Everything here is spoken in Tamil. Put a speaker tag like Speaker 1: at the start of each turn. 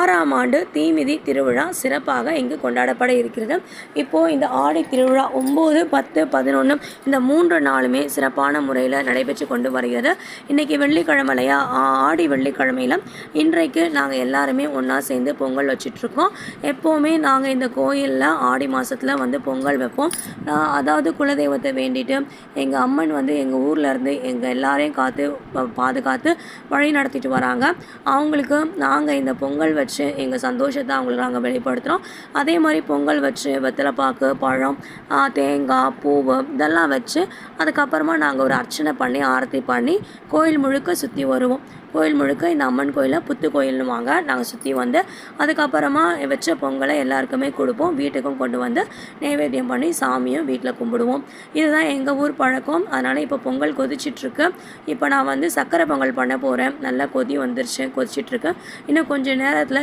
Speaker 1: 6ஆம் ஆண்டு தீமிதி திருவிழா சிறப்பாக இங்கு கொண்டாடப்பட இருக்கிறது. இப்போது இந்த ஆடி திருவிழா 9, 10, 11 இந்த 3 நாளுமே சிறப்பான முறையில் நடைபெற்று கொண்டு வருகிறது. இன்றைக்கி வெள்ளிக்கிழமை இல்லையா, ஆடி வெள்ளிக்கிழமையில் இன்றைக்கு நாங்கள் எல்லாருமே ஒன்றா சேர்ந்து பொங்கல் வச்சிட்ருக்கோம். எப்போவுமே நாங்கள் இந்த கோயிலில் ஆடி மாதத்தில் வந்து பொங்கல் வைப்போம். அதாவது குலதெய்வத்தை வேண்டிட்டு எங்கள் அம்மன் வந்து எங்கள் ஊரில் இருந்து எங்கள் எல்லாரையும் பாதுகாத்து வழி நடத்திட்டு வராங்க. அவங்களுக்கு நாங்கள் இந்த பொங்கல் வச்சு எங்கள் சந்தோஷத்தை அவங்களுக்கு நாங்கள் வெளிப்படுத்துகிறோம். அதே மாதிரி பொங்கல் வச்சு வெத்தலைப்பாக்கு, பழம், தேங்காய், பூவு இதெல்லாம் வச்சு அதுக்கப்புறமா நாங்கள் ஒரு அர்ச்சனை பண்ணி ஆரத்தி பண்ணி கோயில் முழுக்க சுற்றி வருவோம். கோயில் முழுக்க இந்த அம்மன் கோயிலில் புத்து கோயில்னுவாங்க. நாங்கள் சுற்றி வந்து அதுக்கப்புறமா வச்ச பொங்கலை எல்லாருக்குமே கொடுப்போம். வீட்டுக்கும் கொண்டு வந்து நைவேத்தியம் பண்ணி சாமியும் வீட்டில் கும்பிடுவோம். இதுதான் எங்கள் ஊர் பழக்கம். அதனால் இப்போ பொங்கல் கொதிச்சிட்ருக்கு. இப்போ நான் வந்து சக்கரை பொங்கல் பண்ண போகிறேன். நல்லா கொதி வந்துருச்சு, கொதிச்சிட்ருக்கு. இன்னும் கொஞ்சம் நேரத்தில்